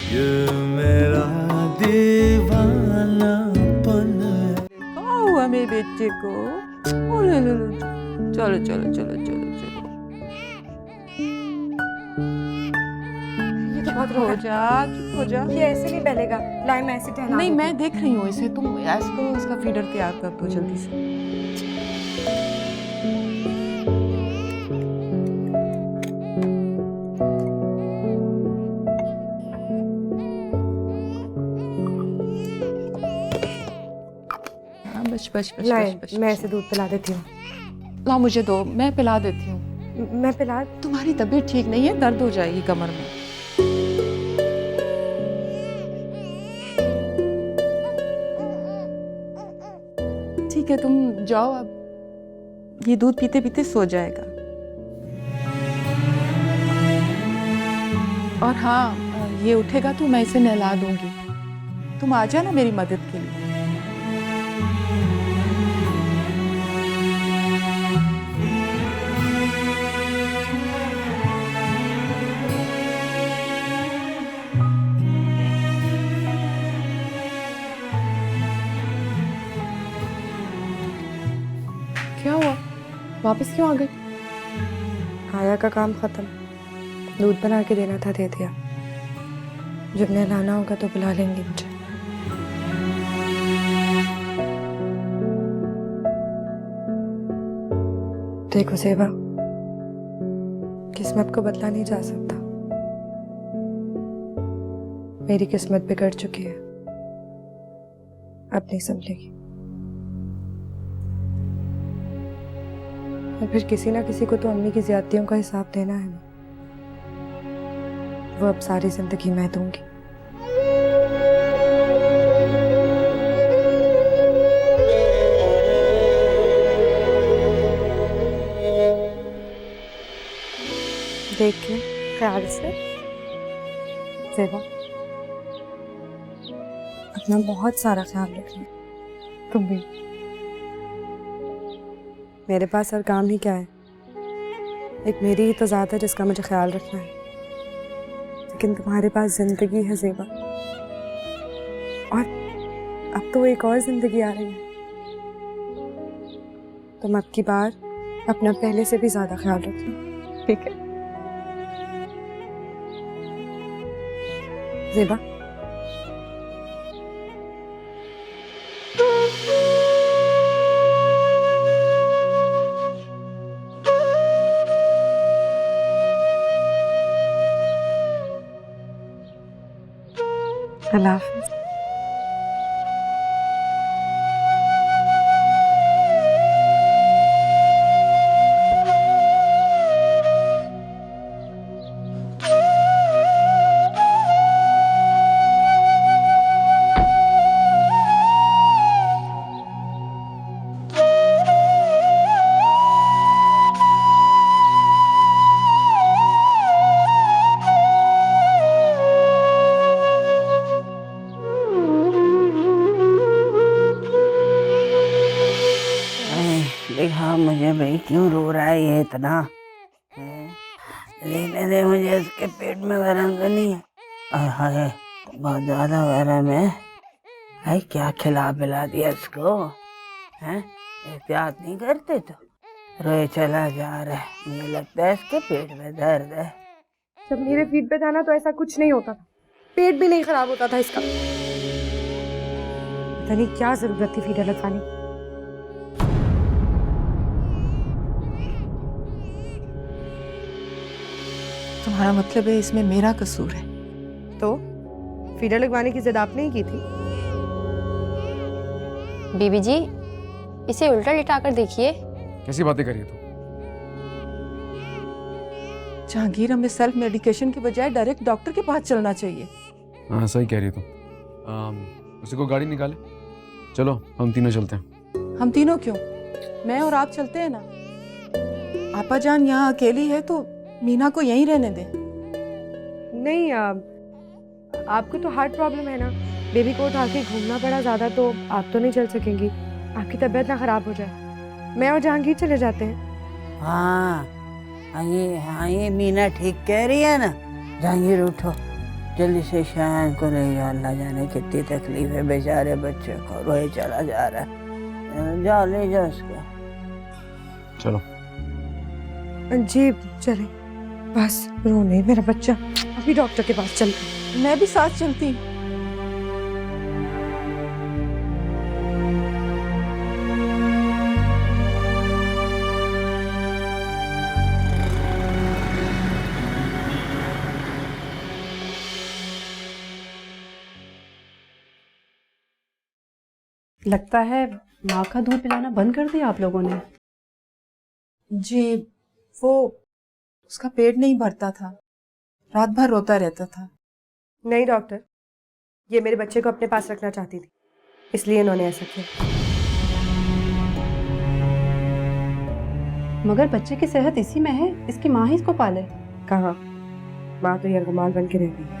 ये मेरा दीवानापन है। क्या हुआ मेरे बेटे को? अरे लो लो, चलो चलो चलो चलो चलो, ये तो बहुत हो रोया। जा, चुप हो जा। ये ऐसे नहीं बनेगा। लाई मैं ऐसे टहला नहीं, देती मैं देख रही हूँ इसे, तुम ऐसे करो, इसका फीडर तैयार कर दो जल्दी से। हाँ, बस बस हूँ। बस लाई बस बस मैं बस। ऐसे दूध पिला देती हूँ। ला मुझे दो, मैं पिला देती हूँ। मैं पिला। तुम्हारी तबीयत ठीक नहीं है, दर्द हो जाएगी कमर में। ठीक है, तुम जाओ अब, ये दूध पीते पीते सो जाएगा। और हाँ, ये उठेगा तो मैं इसे नहला दूंगी। तुम आ जाना मेरी मदद के लिए। क्या हुआ, वापस क्यों आ गई? आया का काम खत्म। दूध बना के देना था, दे दिया। जब नहलाना होगा तो बुला लेंगी मुझे। देखो सेवा, किस्मत को बदला नहीं जा सकता। मेरी किस्मत बिगड़ चुकी है, अब नहीं संभलेगी। और फिर किसी ना किसी को तो अम्मी की ज्यादतियों का हिसाब देना है ना। वो अब सारी जिंदगी मैं दूंगी। देखिए ख्याल से सेवा, अपना बहुत सारा ख्याल रखना। तुम भी। मेरे पास और काम ही क्या है, एक मेरी ही तो ज़ात है जिसका मुझे ख्याल रखना है। लेकिन तुम्हारे पास जिंदगी है ज़ेबा, और अब तो एक और जिंदगी आ रही है। तुम अब की बार अपना पहले से भी ज़्यादा ख्याल रखना, ठीक है ज़ेबा? अल्लाह हाफ़िज़। देखा मुझे भाई क्यों रो रहा है ये इतना? लेने दे मुझे, इसके पेट में गरम तो नहीं है? हाय बहुत ज्यादा गरम है। भाई क्या खिला पिला दिया इसको? हैं, एहतियात नहीं करते तो रोए चला जा रहा है। मुझे लगता है इसके पेट में दर्द है। जब मेरे फीड पे था ना तो ऐसा कुछ नहीं होता था, पेट भी नहीं खराब होता था इसका। पता नहीं क्या जरूरत थी फीडर लगवाने। तुम्हारा मतलब है इसमें मेरा कसूर है? तो फीडर लगवाने की जिद आपने ही की थी। बीबी जी, इसे उल्टा लिटाकर देखिए। कैसी बातें करी तू? जहांगीर, हमें सेल्फ मेडिकेशन की बजाय डायरेक्ट डॉक्टर के पास चलना चाहिए। हाँ सही कह रही तू। उसी को गाड़ी निकाले, चलो हम तीनों चलते हैं। हम तीनों क्यों? मैं और आप चलते हैं ना। आपा जान यहाँ अकेली है तो मीना को यहीं रहने दे। नहीं, आपको तो हार्ट प्रॉब्लम है ना, बेबी को उठा के घूमना पड़ा ज़्यादा तो आप तो नहीं चल सकेंगी। आपकी तबीयत ना खराब हो जाए। मैं और जहांगीर चले जाते हैं। हाँ ये मीना ठीक कह रही है ना। जहांगीर उठो, जल्दी से शान को ले जाओ, अल्लाह जाने कितनी तकलीफ है बेचारे बच्चे को, रोए चला जा रहा है। जाओ ले जाओ उसको। चलो जी चले, बस रो नहीं मेरा बच्चा, अभी डॉक्टर के पास चल। मैं भी साथ चलती हूँ। लगता है माँ का दूध पिलाना बंद कर दिया आप लोगों ने। जी वो उसका पेट नहीं भरता था, रात भर रोता रहता था। नहीं डॉक्टर, ये मेरे बच्चे को अपने पास रखना चाहती थी, इसलिए इन्होंने ऐसा किया। मगर बच्चे की सेहत इसी में है, इसकी माँ ही इसको पाले। कहाँ, माँ तो यरगुमान बन के रह गई।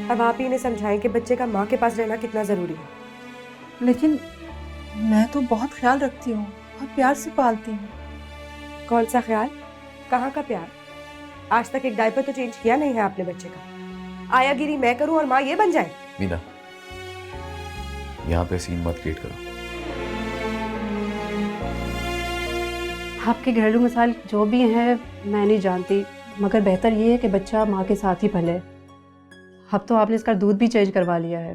अब आप ही इन्हें समझाएं कि बच्चे का माँ के पास रहना कितना जरूरी है। लेकिन मैं तो बहुत ख्याल रखती हूँ और प्यार से पालती हूँ। कौन सा ख्याल, कहाँ का प्यार? आज तक एक डायपर तो चेंज किया नहीं है आपने बच्चे का। आयागिरी मैं करूं और माँ ये बन जाए? मीना, यहाँ पे सीन मत क्रिएट करो। आपके घरेलू मसाइल जो भी हैं मैं नहीं जानती, मगर बेहतर ये है कि बच्चा माँ के साथ ही पले। अब तो आपने इसका दूध भी चेंज करवा लिया है।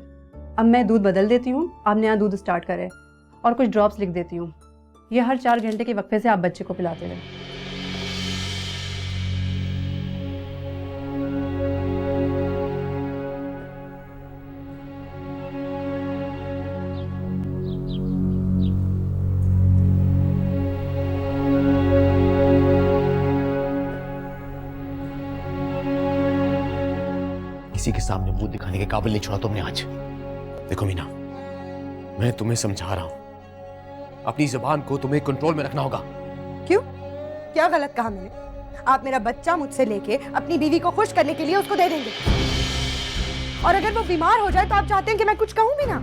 अब मैं दूध बदल देती हूँ, आप नया दूध स्टार्ट करें और कुछ ड्रॉप्स लिख देती हूँ। ये हर 4 घंटे के वक्फे से आप बच्चे को पिलाते रहें। किसी के सामने मुंह दिखाने के काबिल नहीं छोड़ा तुमने आज। देखो मीना, मैं तुम्हें समझा रहा हूं, अपनी जुबान को तुम्हें कंट्रोल में रखना होगा। क्यों, क्या गलत कहा मैंने? आप मेरा बच्चा मुझसे लेके अपनी बीवी को खुश करने के लिए उसको दे देंगे, और अगर वो बीमार हो जाए तो आप चाहते हैं कि मैं कुछ कहूं भी ना?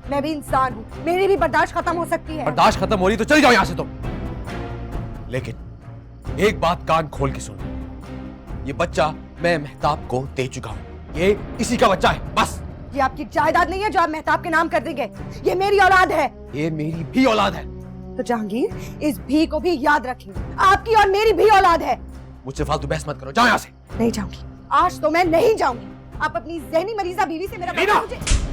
मैं भी इंसान हूं, मेरी भी बर्दाश्त खत्म हो सकती है। बर्दाश्त खत्म हो रही तो चली जाओ यहां से तुम। लेकिन एक बात कान खोल के सुनो, ये बच्चा मैं मेहताब को दे चुका हूं, ये इसी का बच्चा है बस। ये आपकी जायदाद नहीं है जो आप मेहताब के नाम कर देंगे, ये मेरी औलाद है। ये मेरी भी औलाद है। तो जहांगीर, इस भी को भी याद रखिए, आपकी और मेरी भी औलाद है। मुझसे फालतू बहस मत करो, जाओ यहां से। नहीं जाऊंगी, आज तो मैं नहीं जाऊंगी। आप अपनी ज़हनी मरीज़ा बीवी से मेरा बच्चा मुझे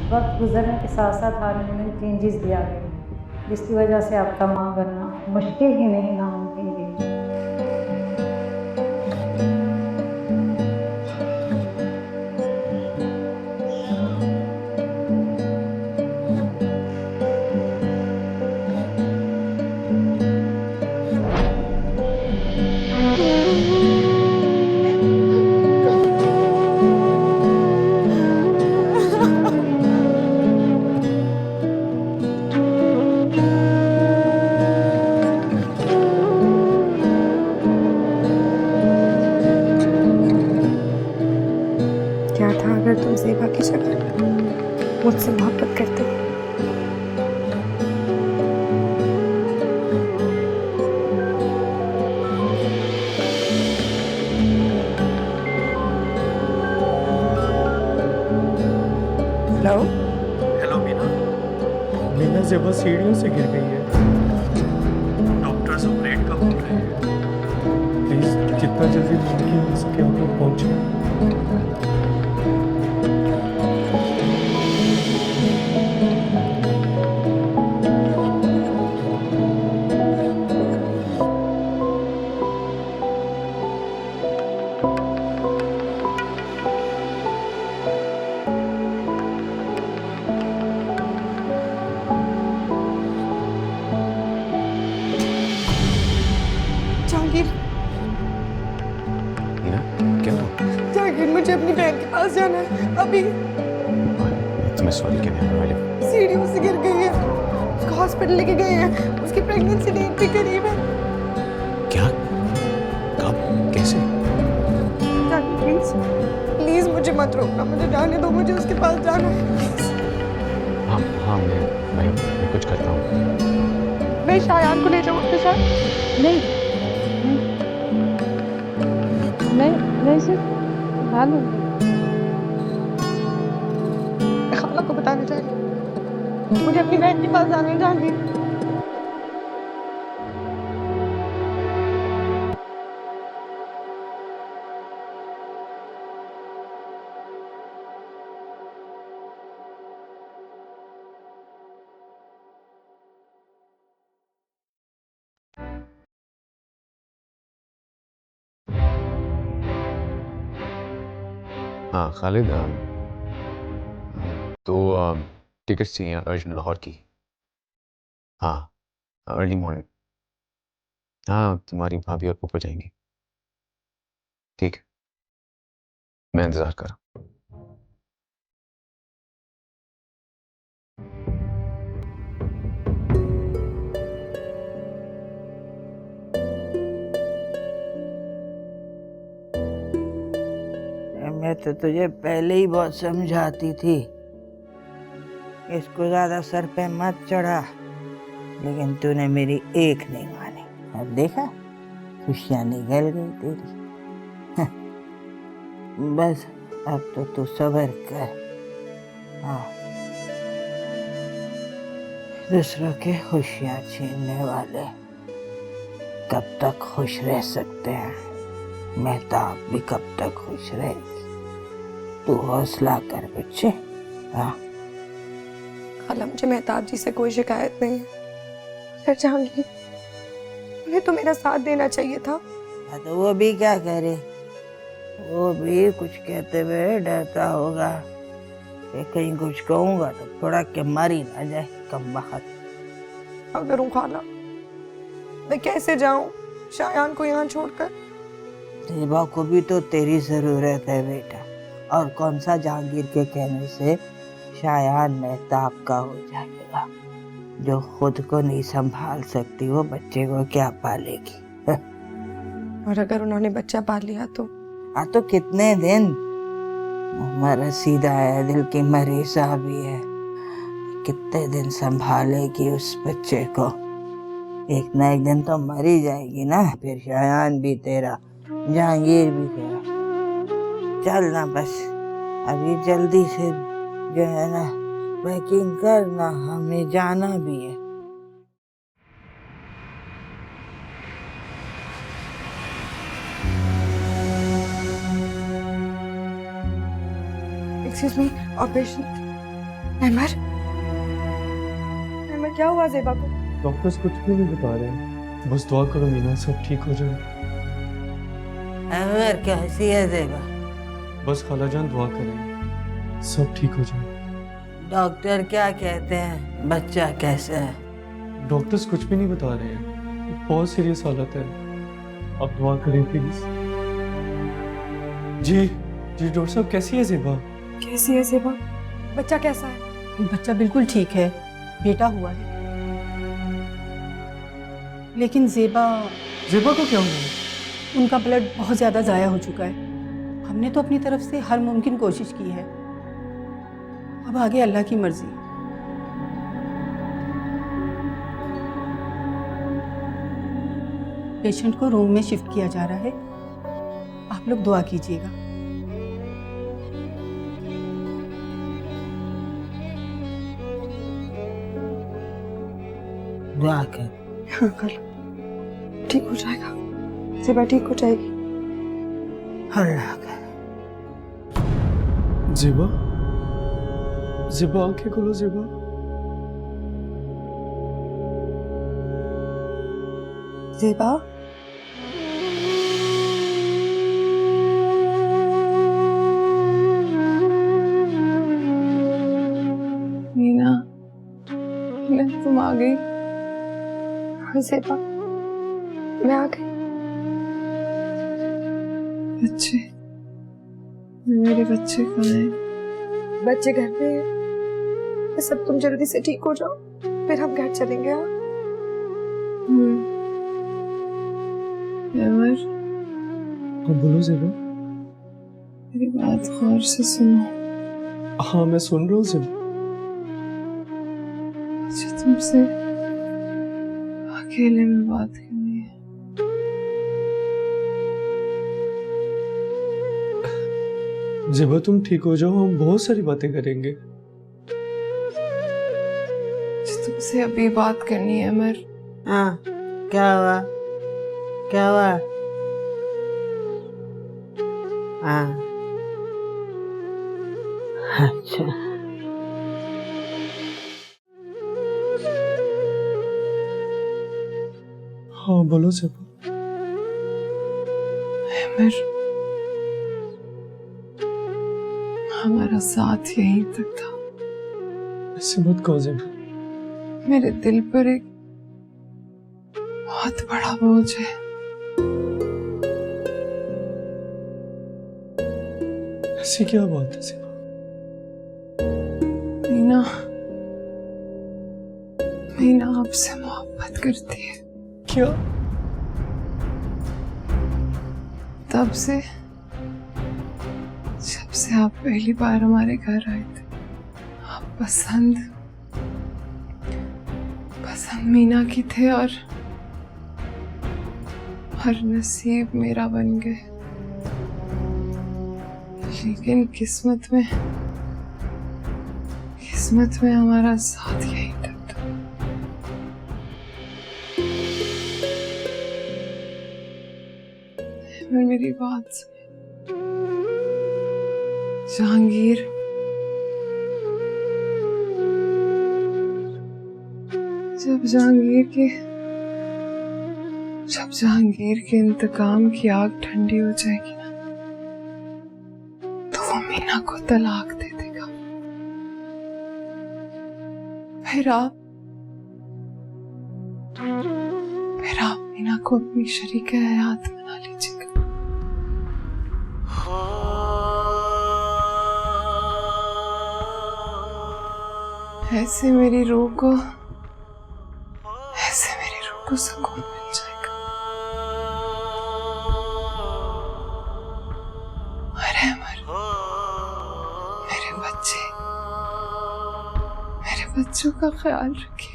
वक्त गुजरने के साथ साथ हार्मोन में चेंजेस भी आ गए हैं, जिसकी वजह से आपका माँ बनना मुश्किल ही नहीं नामुमकिन भी है। था अगर तुम ज़ेबा की जगह मुझसे मोहब्बत करते हो। Hello hello Meena. मीना ज़ेबा सीढ़ियों से गिर गई है। डॉक्टर्स ऑपरेट का बोल रहे हैं। प्लीज जितना जल्दी मुमकिन हो सके आप लोग पहुंचे। जहांगीर, मीना क्या हुआ? जहांगीर मुझे अपनी बहन के पास जाना है अभी। तुम्हें सॉरी कहने वाले वाले। सीढ़ियों से गिर गई है, उसको हॉस्पिटल लेके गए हैं, उसकी प्रेगनेंसी डेट भी करीब है। क्या? कब? कैसे? जहांगीर प्लीज प्लीज मुझे मत रोकना, मुझे जाने दो, मुझे उसके पास जाना है प्लीज। हाँ हाँ, मैं कुछ करता हूँ। मैं शायान को ले जाऊँ अपने साथ? नहीं, मैं इसे संभाल लूंगी। मैं खाला को बताने जा रही हूँ, मुझे अपनी बहन के पास जाना है जहांगीर। हाँ खालिद, तो टिकट्स चाहिए अर्जेंट लाहौर की। हाँ अर्ली मॉर्निंग। हाँ तुम्हारी भाभी और फूफा जाएंगी। ठीक है, मैं इंतज़ार कर रहा हूँ। मैं तो तुझे पहले ही बहुत समझाती थी, इसको ज्यादा सर पे मत चढ़ा, लेकिन तूने मेरी एक नहीं मानी। अब देखा, खुशियाँ निकल गई तेरी। बस अब तो तू सब्र कर। हाँ, दूसरों के खुशियाँ छीनने वाले कब तक खुश रह सकते हैं? मेहताब भी कब तक खुश रहेगी? तू हौसला कर बच्चे। हाँ, खाला मुझे मेहताब जी से कोई शिकायत नहीं है, फिर जहांगीर उन्हें तो मेरा साथ देना चाहिए था। तो वो भी क्या करे? वो भी कुछ कहते हुए डरता होगा कि कहीं कुछ कहूँगा तो थोड़ा के मारी ना जाए कमबख्त। क्या करूं खाला, मैं कैसे जाऊं शायान को यहाँ छोड़कर? ज़ेबा को भी तो तेरी जरूरत है बेटा, और कौन सा जहांगीर के कहने से शायान मेहताब का हो जाएगा? जो खुद को नहीं संभाल सकती वो बच्चे को क्या पालेगी? और अगर उन्होंने बच्चा पाल लिया तो? हाँ तो कितने दिन? उम्र सीधा है, दिल की मरीजा भी है, कितने दिन संभालेगी उस बच्चे को? एक ना एक दिन तो मर ही जाएगी ना। फिर शायान भी तेरा, जहांगीर भी तेरा। चल ना बस अभी जल्दी से जो है ना पैकिंग करना, हमें जाना भी है। Excuse me, operation. नैमर, नैमर क्या हुआ ज़ेबा को? डॉक्टर्स कुछ भी नहीं बता रहे हैं, बस दुआ करो मीना सब ठीक हो जाए। अमर कैसी है ज़ेबा? बस खालाजान दुआ करें सब ठीक हो जाए। डॉक्टर क्या कहते हैं, बच्चा कैसा है? डॉक्टर्स कुछ भी नहीं बता रहे हैं, बहुत सीरियस हालत है, आप दुआ करें प्लीज। जी जी डॉक्टर साहब, कैसी है ज़ेबा? कैसी है ज़ेबा? बच्चा कैसा है? बच्चा बिल्कुल ठीक है, बेटा हुआ है। लेकिन ज़ेबा ज़ेबा को क्या हुआ? उनका ब्लड बहुत ज़्यादा ज़ाया हो चुका है। हमने तो अपनी तरफ से हर मुमकिन कोशिश की है, अब आगे अल्लाह की मर्जी। पेशेंट को रूम में शिफ्ट किया जा रहा है, आप लोग दुआ कीजिएगा। दुआ कर। हाँ कल ठीक हो जाएगा, ज़ेबा ठीक हो जाएगी। अल्लाह कर। ज़ेबा, ज़ेबा आंखें खोलो ज़ेबा। ज़ेबा मीना, मीना तुम आ गई। ज़ेबा मैं आ गई। बच्चे, मेरे बच्चे कहाँ हैं? बच्चे घर पे हैं। बस अब तुम जल्दी से ठीक हो जाओ, फिर हम घर चलेंगे। हाँ अमर, हाँ बोलो ज़ेबा। मेरी बात गौर से सुनो। हाँ मैं सुन रहा हूँ ज़ेबा। मुझे तुमसे अकेले में बात करनी है। ज़ेबा तुम ठीक हो जाओ, हम बहुत सारी बातें करेंगे। मुझे तुमसे अभी बात करनी है अमर। हाँ, क्या हुआ? क्या हुआ? हाँ, अच्छा। हाँ बोलो ज़ेबा। अमर, हमारा साथ यहीं तक था। ऐसे मत कहो ज़ेबा। मेरे दिल पर एक बहुत बड़ा बोझ है। ऐसी क्या बात है ज़ेबा? मीना, मीना आपसे मोहब्बत करती है। क्या? तब से, जब से आप पहली बार हमारे घर आए थे, आप पसंद मीना की थे और नसीब मेरा बन गए। लेकिन किस्मत में हमारा साथ यहीं तक था। मेरी बात सुने। जहांगीर, जब जहांगीर के इंतकाम की आग ठंडी हो जाएगी ना, तो वो मीना को तलाक दे देगा। फिर आप मीना को अपनी शरीके हयात बना लीजिएगा। ऐसे मेरी रूह को सुकून मिल जाएगा। अरे अमर, मेरे बच्चों का ख्याल रखिए।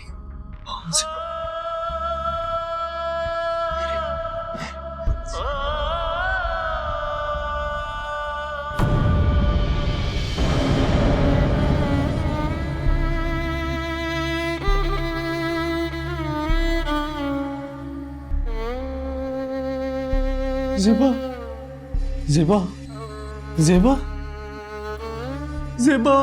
ज़ेबा, ज़ेबा, ज़ेबा, ज़ेबा।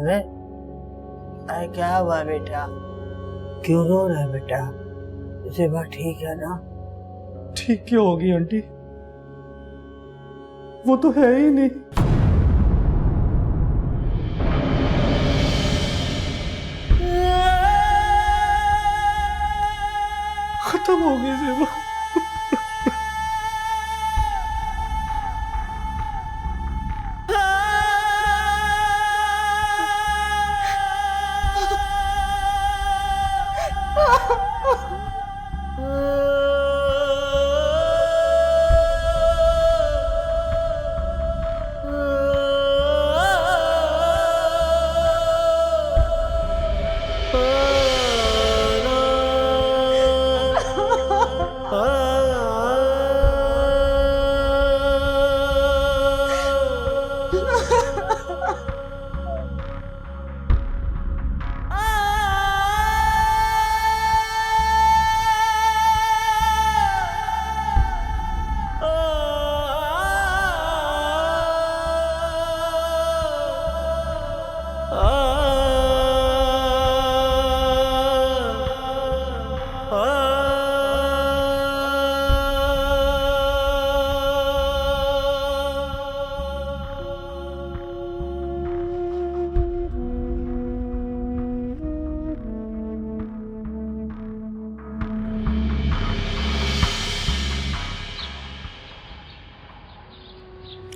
अरे अरे क्या हुआ बेटा, क्यों रो रहा है बेटा? ज़ेबा ठीक है ना? ठीक क्या होगी आंटी, वो तो है ही नहीं। खत्म हो गई ज़ेबा।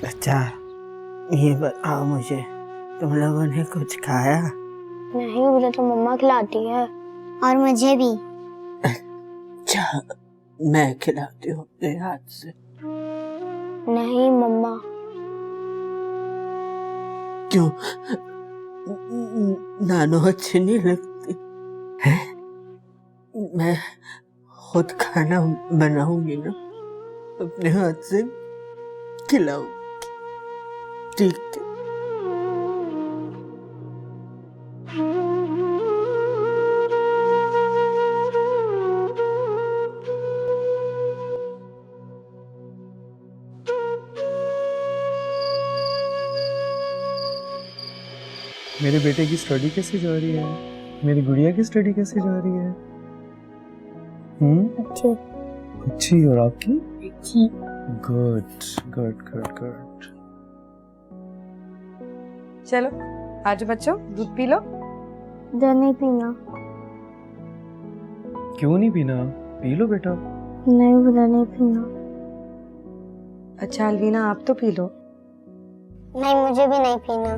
अच्छा ये बताओ मुझे, तुम लोगों ने कुछ खाया? नहीं, मुझे तो मम्मा खिलाती है। और मुझे भी। अच्छा मैं खिलाती हूँ अपने हाथ से। नहीं मम्मा। क्यों, नानो अच्छी नहीं लगती है? मैं खुद खाना बनाऊंगी ना, अपने हाथ से खिलाऊंगी, ठीक है? मेरे बेटे की स्टडी कैसी जा रही है? मेरी गुड़िया की स्टडी कैसी जा रही है? अच्छी। अच्छी। और आपकी? अच्छी। Good good good good. चलो आज बच्चों दूध पी लो। नहीं पीना। क्यों नहीं पीना? पी लो बेटा। नहीं मुझे नहीं पीना। अच्छा अलवीना आप तो पी लो। नहीं मुझे भी नहीं पीना।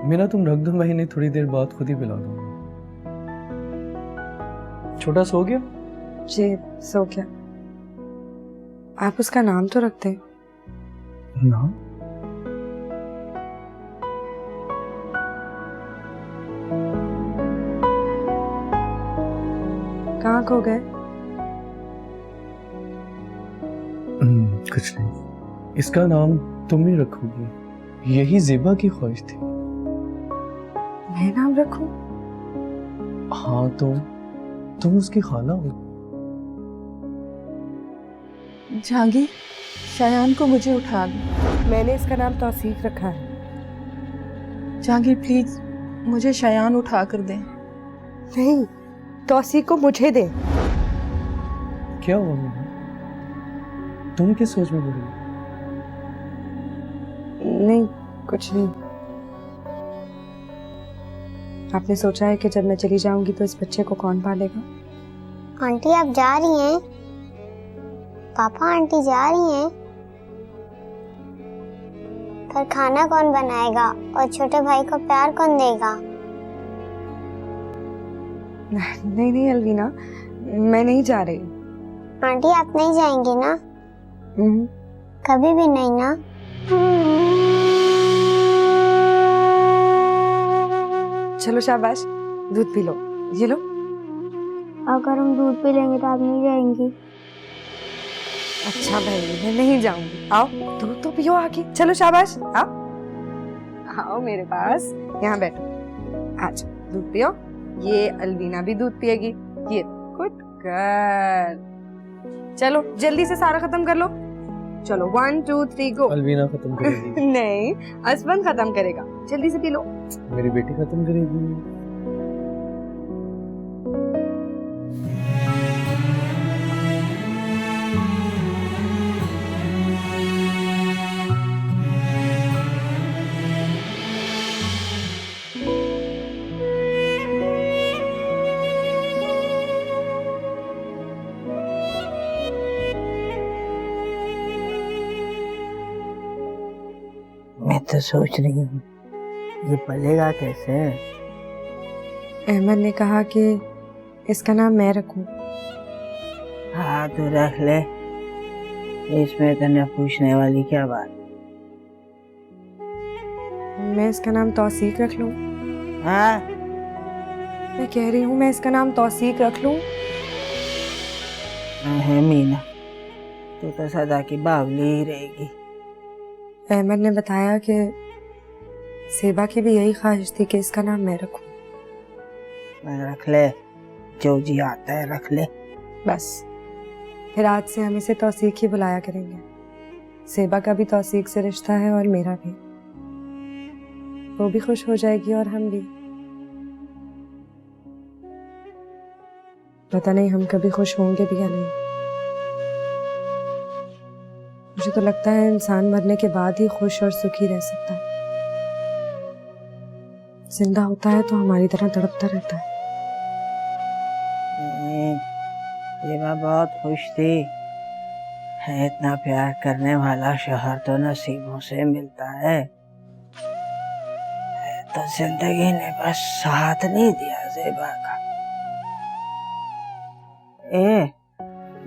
मेरा तुम रख दो, मैं इन्हें थोड़ी देर बाद खुद ही पिला दूंगा। छोटा सो गया? जी सो गया। आप उसका नाम तो रखते हैं? नाम? कहाँ खो गए? कुछ नहीं, इसका नाम तुम ही रखोगी, यही ज़ेबा की ख्वाहिश थी। मैं नाम रखूं? हाँ तो तुम उसकी खाला हो। जहांगीर, शयान को मुझे उठा दो। मैंने इसका नाम तौसीफ रखा है। जहांगीर प्लीज मुझे शयान उठा कर दें। नहीं, तौसीफ को मुझे दे। क्या हुआ मीना? तुम किस सोच में पड़ गई? नहीं कुछ नहीं। आपने सोचा है कि जब मैं चली जाऊंगी तो इस बच्चे को कौन पालेगा? आंटी आप जा रही हैं? पापा आंटी जा रही हैं? पर खाना कौन बनाएगा और छोटे भाई को प्यार कौन देगा? नहीं नहीं अलवीना, मैं नहीं जा रही। आंटी आप नहीं जाएंगी ना? कभी भी नहीं ना? चलो शाबाश, दूध पी लो। ये लो। अगर हम दूध पी लेंगे तो आप नहीं जाएंगी? अच्छा भाई मैं नहीं जाऊंगी। आओ दूध तो पियो आके। चलो शाबाश आओ, आओ मेरे पास, यहाँ बैठो। आज दूध पियो। ये अलवीना भी दूध पिएगी। ये गुड गर्ल। चलो जल्दी से सारा खत्म कर लो। चलो 1 2 3 गो। अलवीना खत्म करेगी। नहीं, असमन खत्म करेगा। जल्दी से पी लो। मेरी बेटी खत्म करेगी। मैं तो सोच रही हूँ ये पलेगा कैसे। अहमद ने कहा कि इसका नाम मैं रखूं। हाँ तो रख ले, इसमें तने पूछने वाली क्या बात। मैं इसका नाम तौसीक रख लूं? हाँ मैं कह रही हूँ मैं इसका नाम तौसीक रख लूं? है मीना, तू तो सदा की बावली ही रहेगी। अहमद ने बताया कि सेबा की भी यही ख्वाहिश थी कि इसका नाम मैं रखूं। रख ले, जो जी आता है रख ले। बस फिर आज से हम इसे तौसीक ही बुलाया करेंगे। सेबा का भी तौसीक से रिश्ता है और मेरा भी। वो भी खुश हो जाएगी और हम भी। पता नहीं हम कभी खुश होंगे भी या नहीं। मुझे तो लगता है इंसान मरने के बाद ही खुश और सुखी रह सकता है। जिंदा होता है तो हमारी तरह तड़पता रहता है। सेबा बहुत खुश थी। है इतना प्यार करने वाला शोहर तो नसीबों से मिलता है। तो जिंदगी ने बस साथ नहीं दिया सेबा का।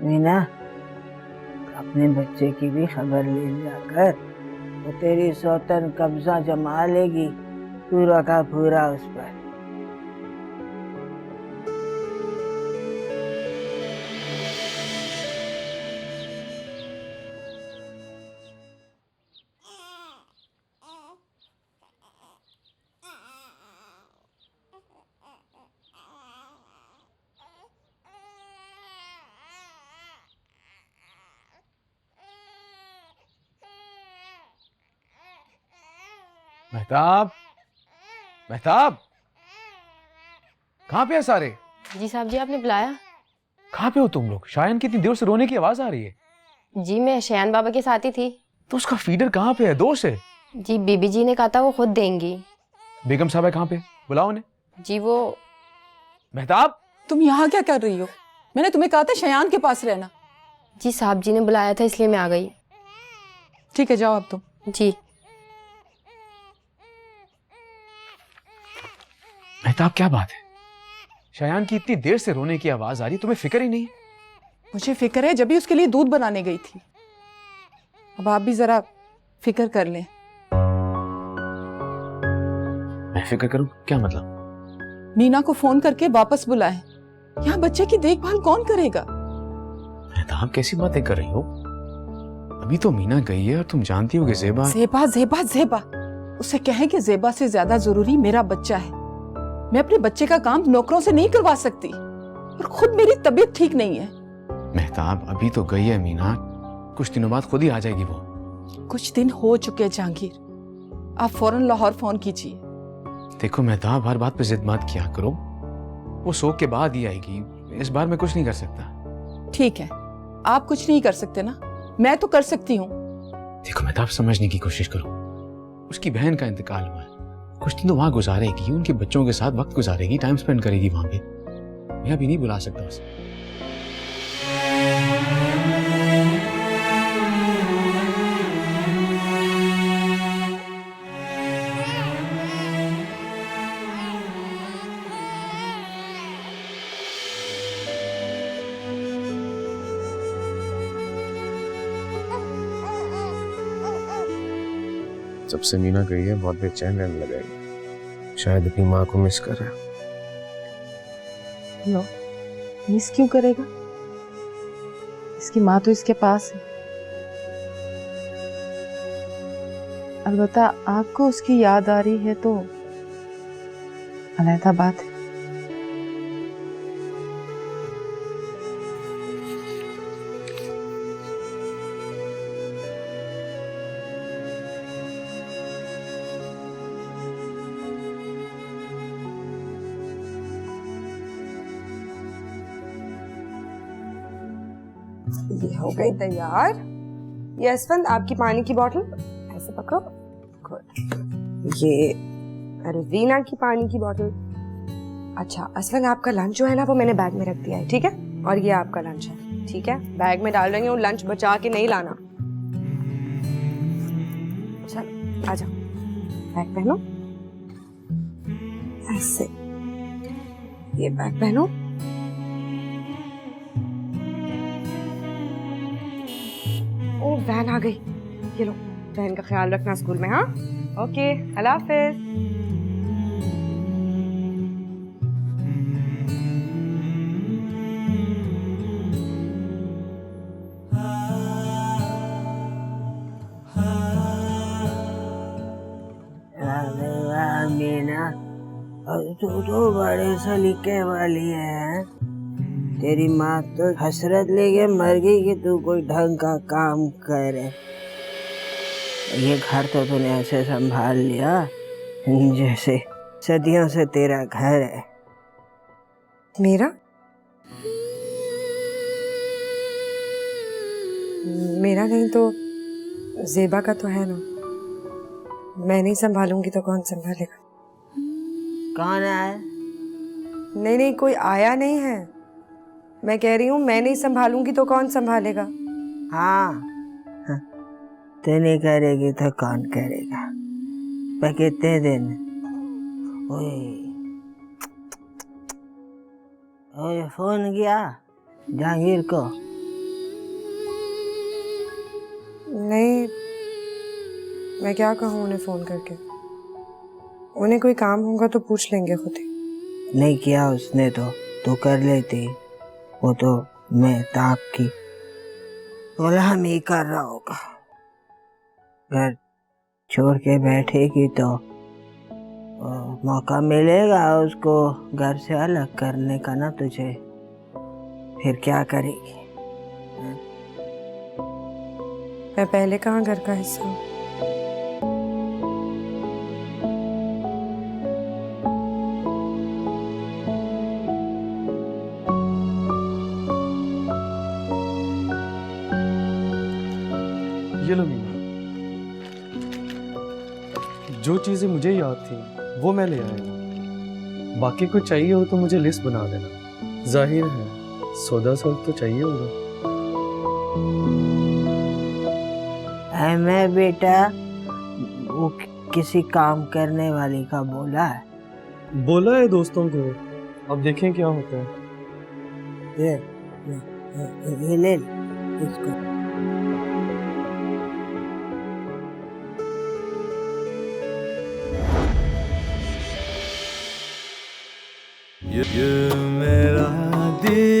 मीना, अपने बच्चे की भी खबर ले लिया कर। वो तेरी सौतन कब्जा जमा लेगी पूरा का पूरा उस पर। महताब, महताब, कहाँ पे है सारे? जी साहब जी, आपने बुलाया? कहाँ पे हो तुम लोग? शायन की इतनी देर से रोने की आवाज आ रही है। जी मैं शयान बाबा के साथ ही थी। तो उसका फीडर कहाँ पे है? दोस्त है? जी बीबी जी ने कहा था वो खुद देंगी। बेगम साहब कहाँ पे? बुलाओ उन्हें। जी वो। महताब, तुम यहाँ क्या कर रही हो? मैंने तुम्हें कहा था शयान के पास रहना। जी साहब जी ने बुलाया था इसलिए मैं आ गई। ठीक है जाओ अब तुम। जी। महताब क्या बात है? शयान की इतनी देर से रोने की आवाज आ रही, तुम्हें फिक्र ही नहीं? मुझे फिक्र है, जब भी उसके लिए दूध बनाने गई थी। अब आप भी जरा फिक्र कर लें। मैं फिक्र करूं? क्या मतलब? मीना को फोन करके वापस बुलाएं। यहाँ बच्चे की देखभाल कौन करेगा? महताब कैसी बातें कर रही हो? अभी तो मीना गई है और तुम जानती हो कि ज़ेबा ज़ेबा उसे कहें कि ज़ेबा से ज्यादा जरूरी मेरा बच्चा है। मैं अपने बच्चे का काम नौकरों से नहीं करवा सकती और खुद मेरी तबीयत ठीक नहीं है। महताब अभी तो गई है मीना, कुछ दिनों बाद खुद ही आ जाएगी वो। कुछ दिन हो चुके जहांगीर, आप फौरन लाहौर फोन कीजिए। देखो महताब, हर बात पे जिद मत किया करो। वो शोक के बाद ही आएगी, इस बार मैं कुछ नहीं कर सकता। ठीक है, आप कुछ नहीं कर सकते ना, मैं तो कर सकती हूँ। देखो महताब, समझने की कोशिश करो। उसकी बहन का इंतकाल हुआ है, कुछ दिन तो वहां गुजारेगी, उनके बच्चों के साथ वक्त गुजारेगी, टाइम स्पेंड करेगी वहां पे। मैं अभी नहीं बुला सकता उसे। जब से मीना गई है बहुत बेचैन रहने लगा है, शायद अपनी माँ को मिस कर रहा है। नो, मिस क्यों करेगा? इसकी माँ तो इसके पास है। अलबत्ता आपको उसकी याद आ रही है तो अलहदा बात है। ये हो गई तैयार। ये यशवंत आपकी पानी की बोतल, ऐसे पकड़ो। गुड। ये रवीना की पानी की बोतल। अच्छा यशवंत, आपका लंच जो है ना वो मैंने बैग में रख दिया है, ठीक है? और ये आपका लंच है, ठीक है? बैग में डाल रही हूँ, लंच बचा के नहीं लाना। चल आ जाओ, बैग पहनो ऐसे, ये बैग पहनो। ओ वैन आ गई, ये लो, वैन का ख्याल रखना स्कूल में। हाँ ओके, अल्लाह हाफिज। मीना, तू तो बड़े सलीके वाली है। तेरी माँ तो हसरत लेके मर गई कि तू कोई ढंग का काम करे। ये घर तो तूने ऐसे संभाल लिया जैसे सदियों से तेरा घर है। मेरा मेरा नहीं तो ज़ेबा का तो है ना। मैं नहीं संभालूंगी तो कौन संभालेगा? कौन है? नहीं नहीं, कोई आया नहीं है। मैं कह रही हूँ मैं नहीं संभालूंगी तो कौन संभालेगा? हाँ, तू नहीं करेगी तो कौन करेगा? पर कितने दिन? ओए फोन किया जहांगीर को? नहीं, मैं क्या कहूँ उन्हें फोन करके। उन्हें कोई काम होगा तो पूछ लेंगे खुद ही। नहीं किया उसने तो कर लेती। वो तो मैं ताप की गुलामी कर रहा होगा। घर छोड़ के बैठेगी तो मौका मिलेगा उसको घर से अलग करने का ना तुझे। फिर क्या करेगी? मैं पहले कहाँ घर का हिस्सा हूँ? ये लो मीना, जो चीजें मुझे याद थी वो मैं ले आया। बाकी कुछ चाहिए हो तो मुझे लिस्ट बना देना। जाहिर है सौदा तो चाहिए होगा। मैं बेटा वो किसी काम करने वाली का बोला है दोस्तों को, अब देखें क्या होता है। ये ले इसको। ये मेरा दिल